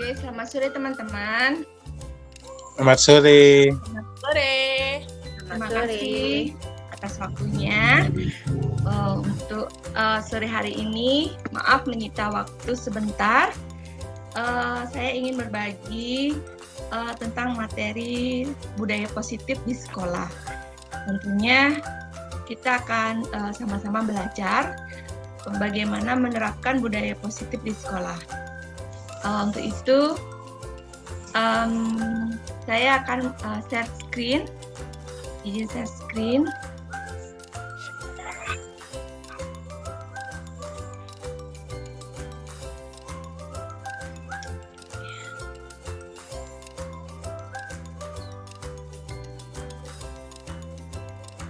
Oke, selamat sore teman-teman. Selamat sore. Selamat sore. Terima kasih atas waktunya untuk sore hari ini. Maaf menyita waktu sebentar. Saya ingin berbagi tentang materi budaya positif di sekolah. Tentunya kita akan sama-sama belajar bagaimana menerapkan budaya positif di sekolah. Untuk itu, saya akan share screen. Izin share screen.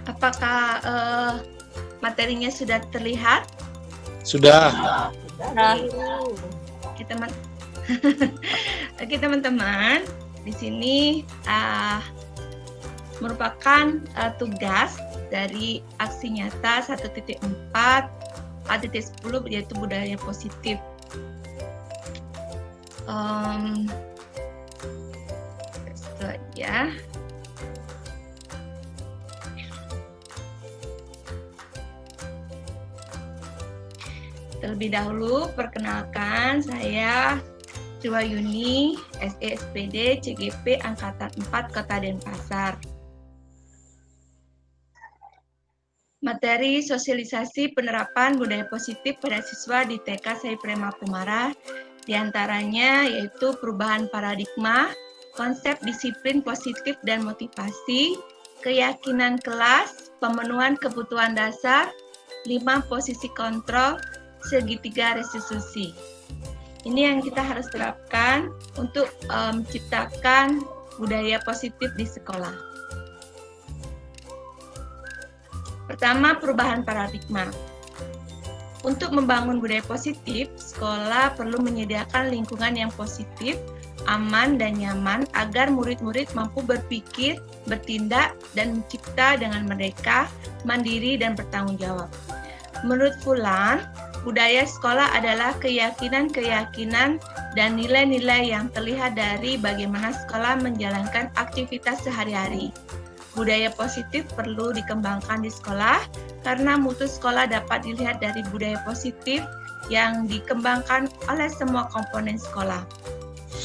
Apakah materinya sudah terlihat? Sudah. Oke teman-teman, di sini merupakan tugas dari aksi nyata 1.4 A.10 yaitu budaya positif. Itu aja. Terlebih dahulu, perkenalkan saya Triwayuni, SE SPD CGP Angkatan 4 Kota Denpasar. Materi sosialisasi penerapan budaya positif pada siswa di TK Saiprema Pemara, diantaranya yaitu perubahan paradigma, konsep disiplin positif dan motivasi, keyakinan kelas, pemenuhan kebutuhan dasar, 5 posisi kontrol, segitiga restitusi. Ini yang kita harus terapkan untuk menciptakan budaya positif di sekolah. Pertama, perubahan paradigma. Untuk membangun budaya positif, sekolah perlu menyediakan lingkungan yang positif, aman dan nyaman agar murid-murid mampu berpikir, bertindak, dan mencipta dengan mereka mandiri dan bertanggung jawab. Menurut Fulan, budaya sekolah adalah keyakinan-keyakinan dan nilai-nilai yang terlihat dari bagaimana sekolah menjalankan aktivitas sehari-hari. Budaya positif perlu dikembangkan di sekolah karena mutu sekolah dapat dilihat dari budaya positif yang dikembangkan oleh semua komponen sekolah.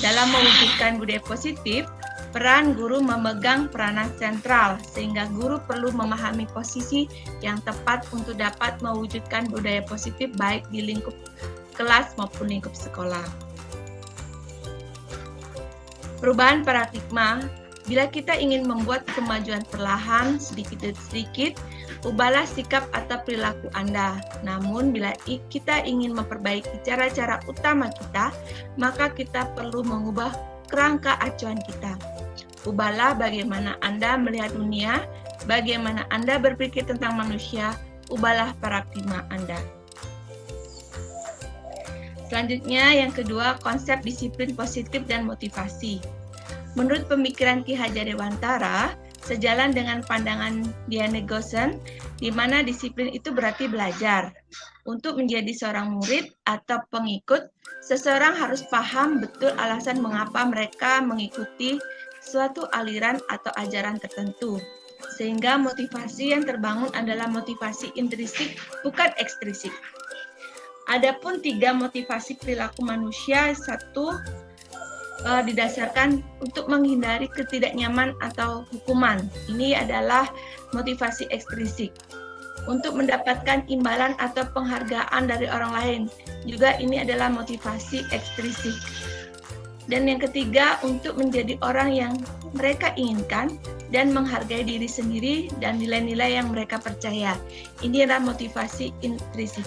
Dalam mewujudkan budaya positif, peran guru memegang peranan sentral, sehingga guru perlu memahami posisi yang tepat untuk dapat mewujudkan budaya positif baik di lingkup kelas maupun lingkup sekolah. Perubahan paradigma, bila kita ingin membuat kemajuan perlahan sedikit demi sedikit, ubahlah sikap atau perilaku Anda. Namun bila kita ingin memperbaiki cara-cara utama kita, maka kita perlu mengubah kerangka acuan kita. Ubahlah bagaimana Anda melihat dunia, bagaimana Anda berpikir tentang manusia, ubahlah paradigma Anda. Selanjutnya, yang kedua, konsep disiplin positif dan motivasi. Menurut pemikiran Ki Hajar Dewantara, sejalan dengan pandangan Diane Gossen, di mana disiplin itu berarti belajar. Untuk menjadi seorang murid atau pengikut, seseorang harus paham betul alasan mengapa mereka mengikuti suatu aliran atau ajaran tertentu. Sehingga motivasi yang terbangun adalah motivasi intrinsik, bukan ekstrinsik. Adapun 3 motivasi perilaku manusia, 1 didasarkan untuk menghindari ketidaknyaman atau hukuman. Ini adalah motivasi ekstrinsik. Untuk mendapatkan imbalan atau penghargaan dari orang lain, juga ini adalah motivasi ekstrinsik. Dan yang ketiga, untuk menjadi orang yang mereka inginkan dan menghargai diri sendiri dan nilai-nilai yang mereka percaya. Ini adalah motivasi intrinsik.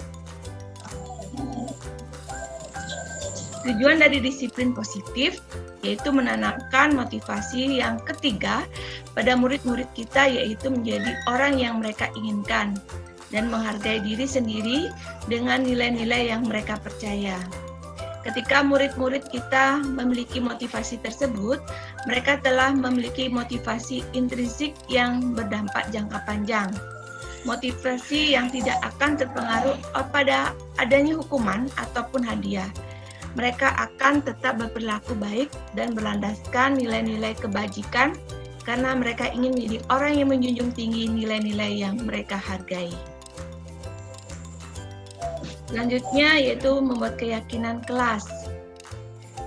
Tujuan dari disiplin positif yaitu menanamkan motivasi yang ketiga pada murid-murid kita, yaitu menjadi orang yang mereka inginkan dan menghargai diri sendiri dengan nilai-nilai yang mereka percaya. Ketika murid-murid kita memiliki motivasi tersebut, mereka telah memiliki motivasi intrinsik yang berdampak jangka panjang. Motivasi yang tidak akan terpengaruh pada adanya hukuman ataupun hadiah. mereka akan tetap berperilaku baik dan berlandaskan nilai-nilai kebajikan karena mereka ingin menjadi orang yang menjunjung tinggi nilai-nilai yang mereka hargai. Selanjutnya yaitu membuat keyakinan kelas.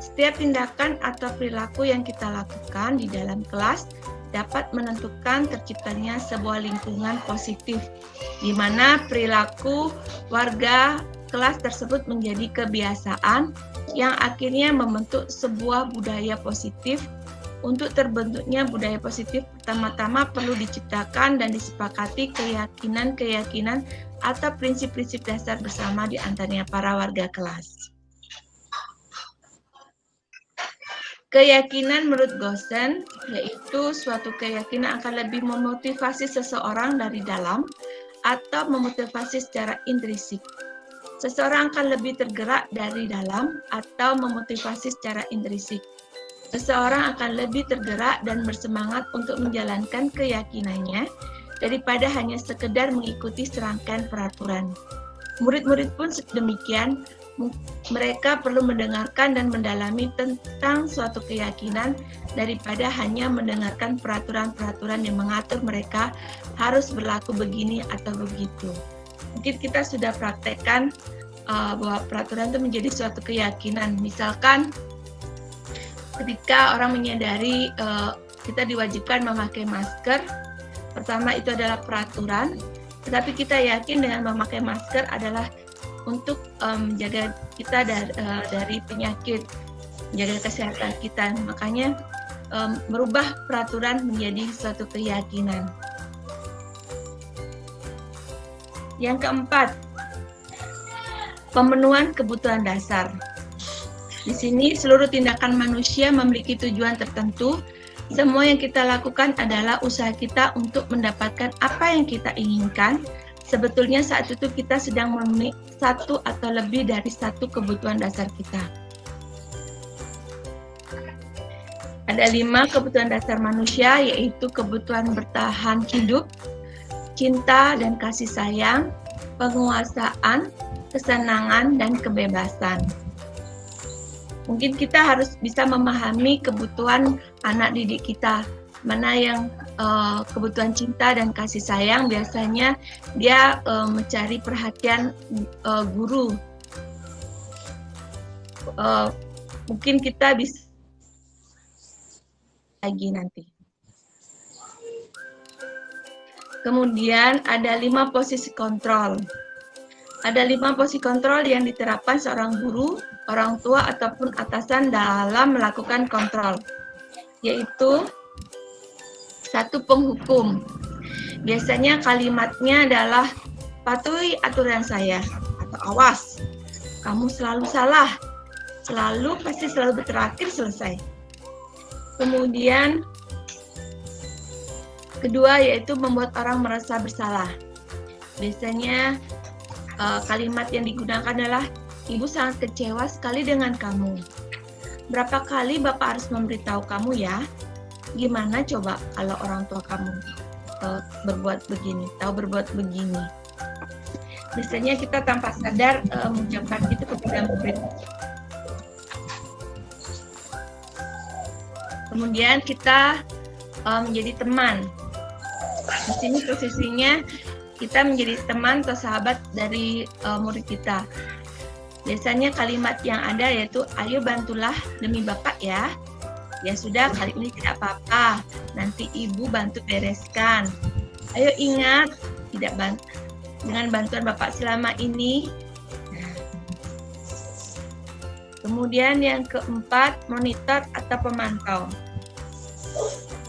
Setiap tindakan atau perilaku yang kita lakukan di dalam kelas dapat menentukan terciptanya sebuah lingkungan positif, di mana perilaku warga kelas tersebut menjadi kebiasaan yang akhirnya membentuk sebuah budaya positif. Untuk terbentuknya budaya positif, pertama-tama perlu diciptakan dan disepakati keyakinan-keyakinan atau prinsip-prinsip dasar bersama di antaranya para warga kelas. Keyakinan menurut Goosen yaitu suatu keyakinan akan lebih memotivasi seseorang dari dalam atau memotivasi secara intrinsik. Seseorang akan lebih tergerak dari dalam atau memotivasi secara intrinsik. Seseorang akan lebih tergerak dan bersemangat untuk menjalankan keyakinannya daripada hanya sekedar mengikuti serangkaian peraturan. Murid-murid pun demikian, mereka perlu mendengarkan dan mendalami tentang suatu keyakinan daripada hanya mendengarkan peraturan-peraturan yang mengatur mereka harus berlaku begini atau begitu. Mungkin kita sudah praktekkan bahwa peraturan itu menjadi suatu keyakinan. Misalkan ketika orang menyadari kita diwajibkan memakai masker, pertama itu adalah peraturan, tetapi kita yakin dengan memakai masker adalah untuk menjaga kita dari penyakit, menjaga kesehatan kita. Makanya merubah peraturan menjadi suatu keyakinan. Yang keempat, pemenuhan kebutuhan dasar. Di sini seluruh tindakan manusia memiliki tujuan tertentu. Semua yang kita lakukan adalah usaha kita untuk mendapatkan apa yang kita inginkan. Sebetulnya saat itu kita sedang memenuhi satu atau lebih dari satu kebutuhan dasar kita. Ada 5 kebutuhan dasar manusia, yaitu kebutuhan bertahan hidup, cinta dan kasih sayang, penguasaan, kesenangan, dan kebebasan. Mungkin kita harus bisa memahami kebutuhan anak didik kita, mana yang kebutuhan cinta dan kasih sayang biasanya dia mencari perhatian guru. Mungkin kita bisa lagi nanti. Kemudian ada 5 posisi kontrol. Ada 5 posisi kontrol yang diterapkan seorang guru, orang tua, ataupun atasan dalam melakukan kontrol, yaitu 1, penghukum. Biasanya kalimatnya adalah patuhi aturan saya, atau awas, kamu selalu salah, pasti selalu terakhir selesai. Kemudian kedua yaitu membuat orang merasa bersalah. Biasanya kalimat yang digunakan adalah, Ibu sangat kecewa sekali dengan kamu. Berapa kali Bapak harus memberitahu kamu ya? Gimana coba kalau orang tua kamu berbuat begini, berbuat begini. Biasanya kita tanpa sadar mengucapkan itu kepada murid. Kemudian kita menjadi teman. Di sini posisinya kita menjadi teman atau sahabat dari murid kita. Biasanya kalimat yang ada yaitu, ayo bantulah demi Bapak ya. Ya sudah, kali ini tidak apa-apa, nanti Ibu bantu bereskan. Ayo ingat, dengan bantuan Bapak selama ini. Kemudian yang keempat, monitor atau pemantau.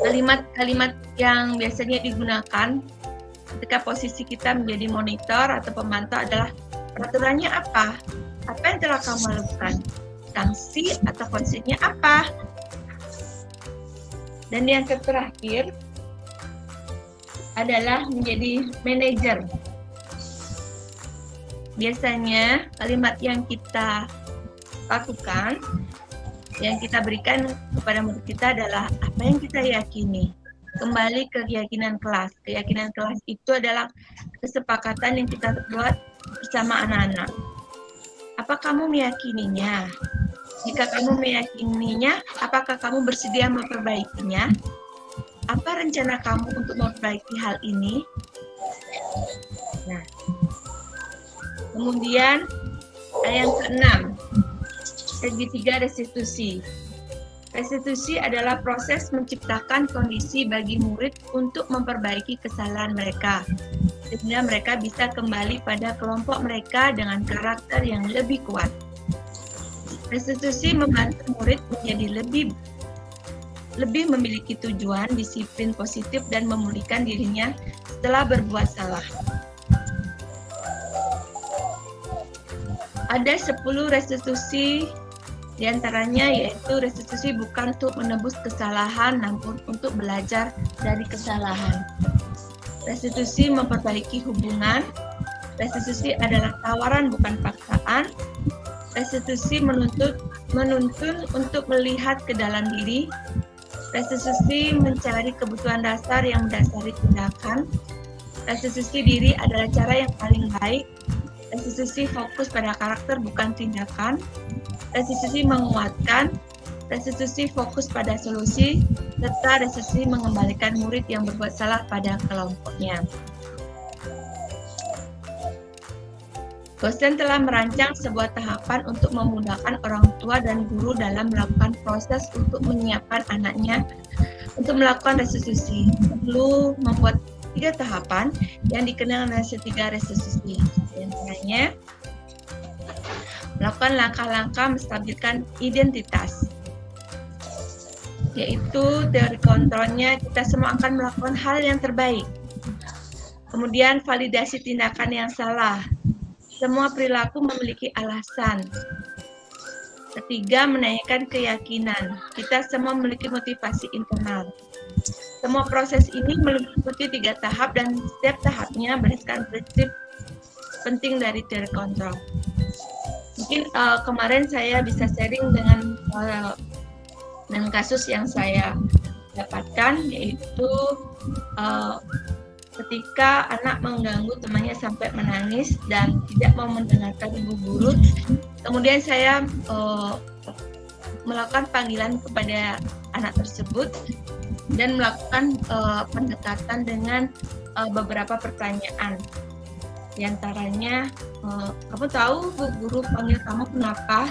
Kalimat-kalimat yang biasanya digunakan ketika posisi kita menjadi monitor atau pemantau adalah, peraturannya apa? Apa yang telah kamu lakukan? Sanksi atau konsepnya apa? Dan yang terakhir adalah menjadi manajer. Biasanya kalimat yang kita lakukan, yang kita berikan kepada murid kita adalah apa yang kita yakini. Kembali ke keyakinan kelas. Keyakinan kelas itu adalah kesepakatan yang kita buat bersama anak-anak. Apa kamu meyakininya? Jika kamu meyakininya, apakah kamu bersedia memperbaikinya? Apa rencana kamu untuk memperbaiki hal ini? Nah, kemudian yang keenam, segitiga restitusi. Restitusi adalah proses menciptakan kondisi bagi murid untuk memperbaiki kesalahan mereka, sehingga mereka bisa kembali pada kelompok mereka dengan karakter yang lebih kuat. Restitusi membantu murid menjadi lebih memiliki tujuan, disiplin positif, dan memulihkan dirinya setelah berbuat salah. Ada 10 restitusi, diantaranya yaitu restitusi bukan untuk menebus kesalahan, namun untuk belajar dari kesalahan. Restitusi memperbaiki hubungan. Restitusi adalah tawaran bukan paksaan. Restitusi menuntun untuk melihat ke dalam diri. Restitusi mencari kebutuhan dasar yang mendasari tindakan. Restitusi diri adalah cara yang paling baik. Restitusi fokus pada karakter bukan tindakan. Restitusi menguatkan. Restitusi fokus pada solusi. Serta restitusi mengembalikan murid yang berbuat salah pada kelompoknya. Dosen telah merancang sebuah tahapan untuk memudahkan orang tua dan guru dalam melakukan proses untuk menyiapkan anaknya untuk melakukan restitusi. Perlu membuat 3 tahapan yang dikenal dengan segitiga restitusi. Di antaranya, melakukan langkah-langkah menstabilkan identitas, yaitu dari kontrolnya kita semua akan melakukan hal yang terbaik. Kemudian validasi tindakan yang salah. Semua perilaku memiliki alasan. Ketiga, menanyakan keyakinan. Kita semua memiliki motivasi internal. Semua proses ini meliputi 3 tahap dan setiap tahapnya berdasarkan prinsip penting dari teori kontrol. Mungkin kemarin saya bisa sharing dengan kasus yang saya dapatkan, yaitu ketika anak mengganggu temannya sampai menangis dan tidak mau mendengarkan ibu guru, kemudian saya melakukan panggilan kepada anak tersebut dan melakukan pendekatan dengan beberapa pertanyaan. Di antaranya, kamu tahu bu guru panggil kamu kenapa?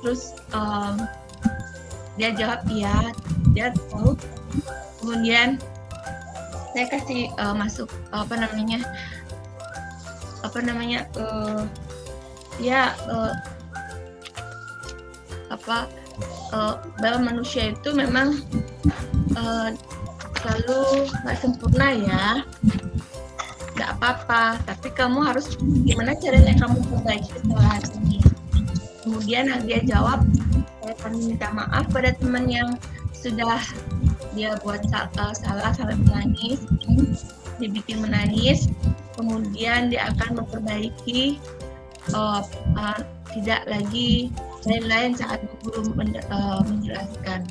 Terus dia jawab iya, dia tahu. Kemudian saya kasih masuk bahwa manusia itu memang selalu nggak sempurna ya, nggak apa-apa, tapi kamu harus gimana caranya kamu perbaiki kesalahan ini. Kemudian dia jawab, saya akan minta maaf pada teman yang sudah dia buat salah sampai menangis, dibikin menangis. Kemudian dia akan memperbaiki, tidak lagi lain-lain saat guru menjelaskan.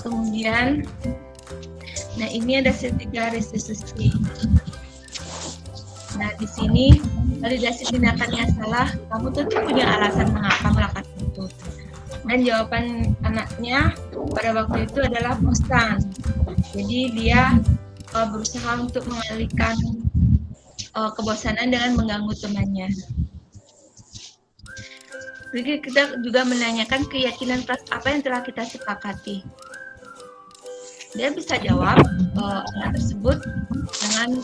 Kemudian, nah ini ada segitiga restitusi. Nah di sini validasi tindakan yang salah, kamu tentu punya alasan mengapa melakukan itu. Dan jawaban anaknya pada waktu itu adalah bosan. Jadi dia berusaha untuk mengalihkan kebosanan dengan mengganggu temannya. Jadi kita juga menanyakan keyakinan apa yang telah kita sepakati. Dia bisa jawab anak tersebut dengan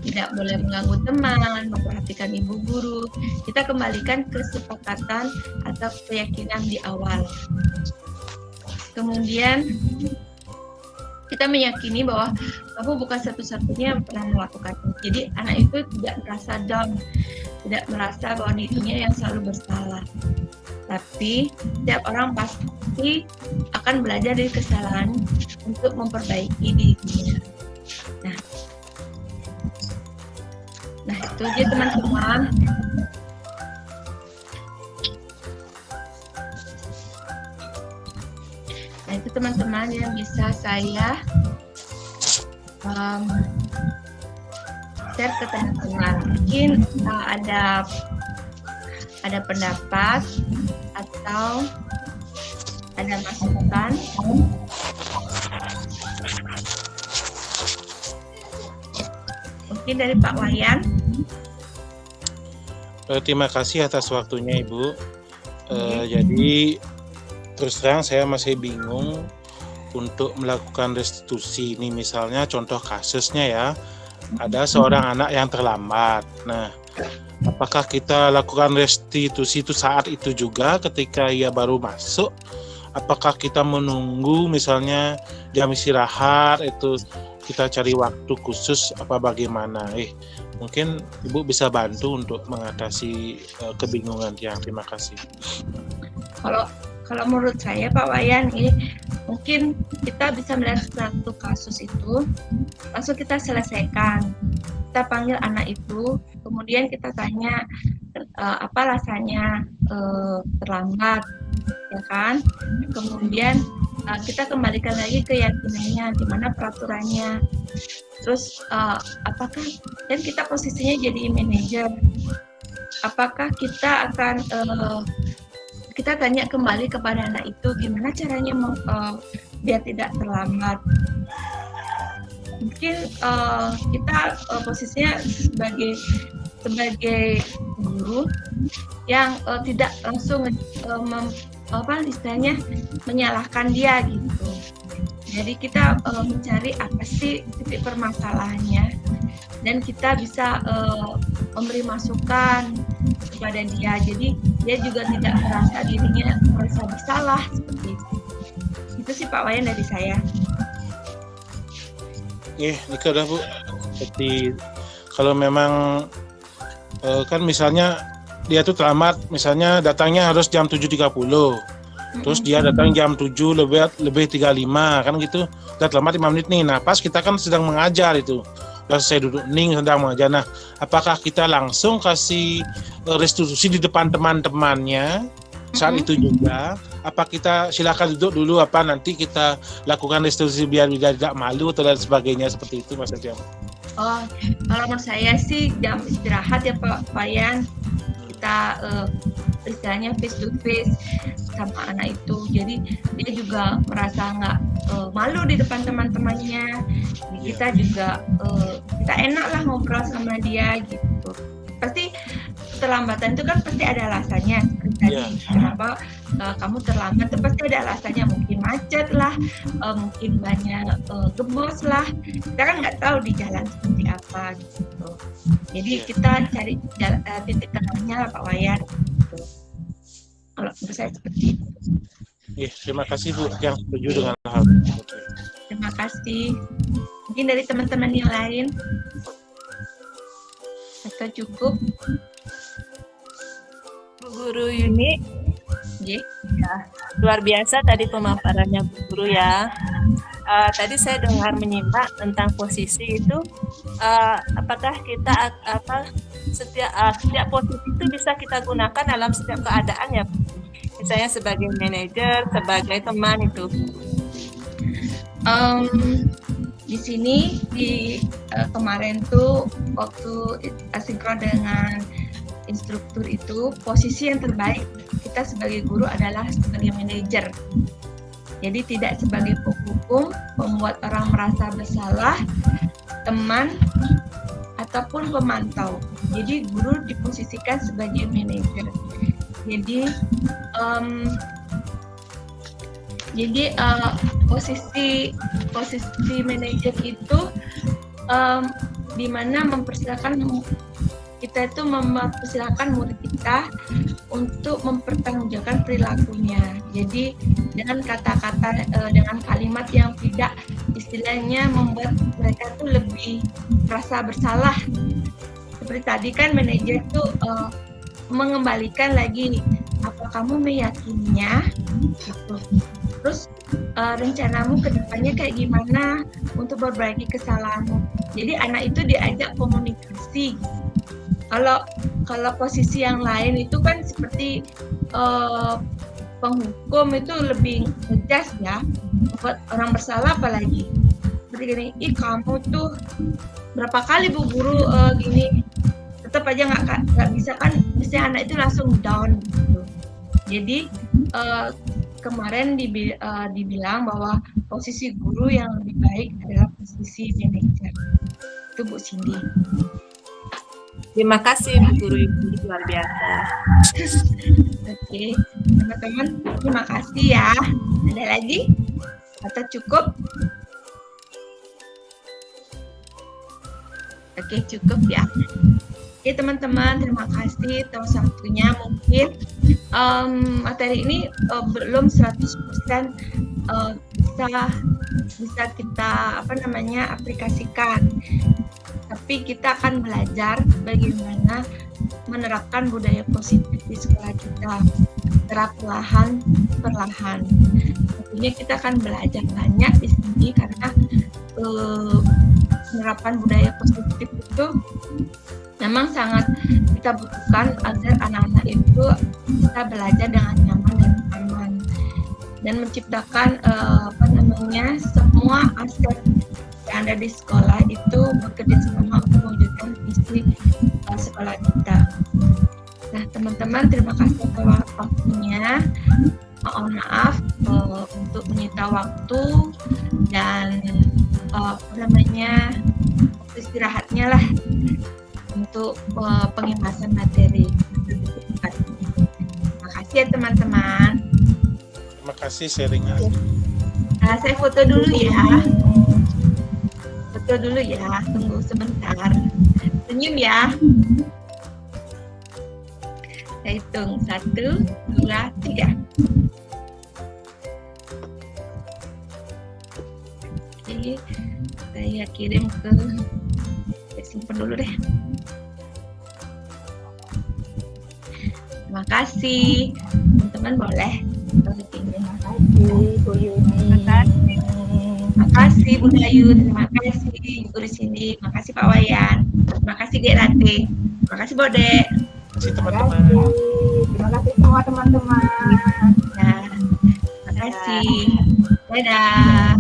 tidak boleh mengganggu teman, memperhatikan ibu guru. Kita kembalikan kesepakatan atau keyakinan di awal. Kemudian kita meyakini bahwa kamu bukan satu-satunya yang pernah melakukan itu. Jadi anak itu tidak merasa down, tidak merasa bahwa dirinya yang selalu bersalah. Tapi setiap orang pasti akan belajar dari kesalahan untuk memperbaiki dirinya. Nah itu aja teman-teman. Nah itu teman-teman yang bisa saya share ke teman-teman. Mungkin ada pendapat atau ada masukan. Mungkin dari Pak Wayan. Terima kasih atas waktunya Ibu. Jadi terus terang saya masih bingung untuk melakukan restitusi ini. Misalnya contoh kasusnya ya, ada seorang anak yang terlambat. Nah, apakah kita lakukan restitusi itu saat itu juga ketika ia baru masuk? Apakah kita menunggu misalnya jam istirahat itu kita cari waktu khusus apa bagaimana? Mungkin Ibu bisa bantu untuk mengatasi kebingungan yang. Terima kasih. Kalau menurut saya Pak Wayan, mungkin kita bisa melihat satu kasus itu langsung kita selesaikan. Kita panggil anak itu, kemudian kita tanya apa rasanya terlambat, ya kan? Kemudian kita kembalikan lagi ke keyakinannya, di mana peraturannya. Terus apakah, dan kita posisinya jadi manajer, apakah kita akan kita tanya kembali kepada anak itu gimana caranya biar tidak terlambat. Mungkin kita posisinya sebagai guru yang tidak langsung istilahnya menyalahkan dia gitu. Jadi kita mencari apa sih titik permasalahannya dan kita bisa memberi masukan kepada dia. Jadi dia juga tidak merasa dirinya merasa bersalah seperti itu. Itu sih Pak Wayan dari saya. Nika udah Bu. Seperti kalau memang kan misalnya dia tuh terlambat, misalnya datangnya harus jam 7.30. Terus dia datang jam 7 lebih 35 kan gitu. Udah terlambat 5 menit nih. Nah, pas kita kan sedang mengajar itu. Udah saya duduk sedang mengajar. Nah, apakah kita langsung kasih restitusi di depan teman-temannya saat itu juga? Apa kita silakan duduk dulu nanti kita lakukan restitusi biar tidak malu atau dan sebagainya seperti itu Mas Ajam? Oh, kalau menurut saya sih jam istirahat ya Pak Wayan, kita istilahnya face to face sama anak itu, jadi dia juga merasa nggak malu di depan teman-temannya. Jadi kita juga kita enak lah ngobrol sama dia gitu. Pasti keterlambatan itu kan pasti ada alasannya. Kenapa kamu terlambat itu pasti ada alasannya, mungkin macet lah, mungkin banyak gembos lah, kita kan nggak tahu di jalan seperti apa gitu. Jadi kita cari titik tengahnya lah Pak Wayan gitu. Kalau menurut saya seperti itu. Terima kasih Bu yang setuju dengan hal tersebut. Terima kasih. Mungkin dari teman-teman yang lain atau cukup? Bu Guru Yuni, Ya, luar biasa tadi pemaparannya Bu Guru ya. Tadi saya dengar menyimak tentang posisi itu, apakah kita setiap posisi itu bisa kita gunakan dalam setiap keadaan ya, misalnya sebagai manajer, sebagai teman itu. Di sini kemarin tuh waktu asinkron dengan instruktur itu, posisi yang terbaik kita sebagai guru adalah sebagai manajer. Jadi tidak sebagai penghukum, membuat orang merasa bersalah, teman, ataupun pemantau. Jadi guru diposisikan sebagai manajer. Jadi posisi manajer itu di mana kita itu mempersilahkan murid kita untuk mempertanggungjawabkan perilakunya. Jadi dengan kata-kata, dengan kalimat yang tidak istilahnya membuat mereka tuh lebih merasa bersalah. Seperti tadi kan manajer tuh mengembalikan lagi, apa kamu meyakininya gitu. Terus rencanamu ke depannya kayak gimana untuk memperbaiki kesalahanmu. Jadi anak itu diajak komunikasi. Kalau posisi yang lain itu kan seperti penghukum itu lebih ngegas ya, membuat orang bersalah apalagi. seperti gini, ih kamu tuh berapa kali Bu Guru gini, tetap aja nggak bisa kan, mesti anak itu langsung down gitu. Jadi kemarin dibilang bahwa posisi guru yang lebih baik adalah posisi manajer. Itu Bu Cindy. Terima kasih Bu Guru, Ibu luar biasa. Oke, teman-teman, terima kasih ya. Ada lagi? Atau cukup? Oke, cukup ya. Oke teman-teman, terima kasih atas waktunya. Mungkin materi ini belum 100% bisa kita aplikasikan. Tapi kita akan belajar bagaimana menerapkan budaya positif di sekolah kita secara perlahan. Tentunya kita akan belajar banyak di sini karena menerapkan budaya positif itu memang sangat kita butuhkan agar anak-anak itu bisa belajar dengan nyaman dan aman dan menciptakan semua aspek yang ada di sekolah itu bekerja sama untuk mewujudkan visi sekolah kita. Nah teman-teman, terima kasih atas waktunya. Mohon maaf untuk menyita waktu dan istirahatnya lah untuk pengimasan materi. Terima kasih ya teman-teman. Terima kasih sharingnya. Saya foto dulu ya. Foto dulu ya. Tunggu sebentar. Senyum ya. Saya hitung 1, 2, 3. Oke, saya kirim ke. Saya simpan dulu deh. Terima kasih. Teman-teman boleh. Terima kasih Bu Yuni. Terima kasih Bu Dayu. Terima kasih Guru Cindy. Terima kasih Pak Wayan. Terima kasih Dek Rati. Terima kasih Bode. Terima kasih teman-teman. Terima kasih semua teman-teman. Nah, terima kasih. Dadah.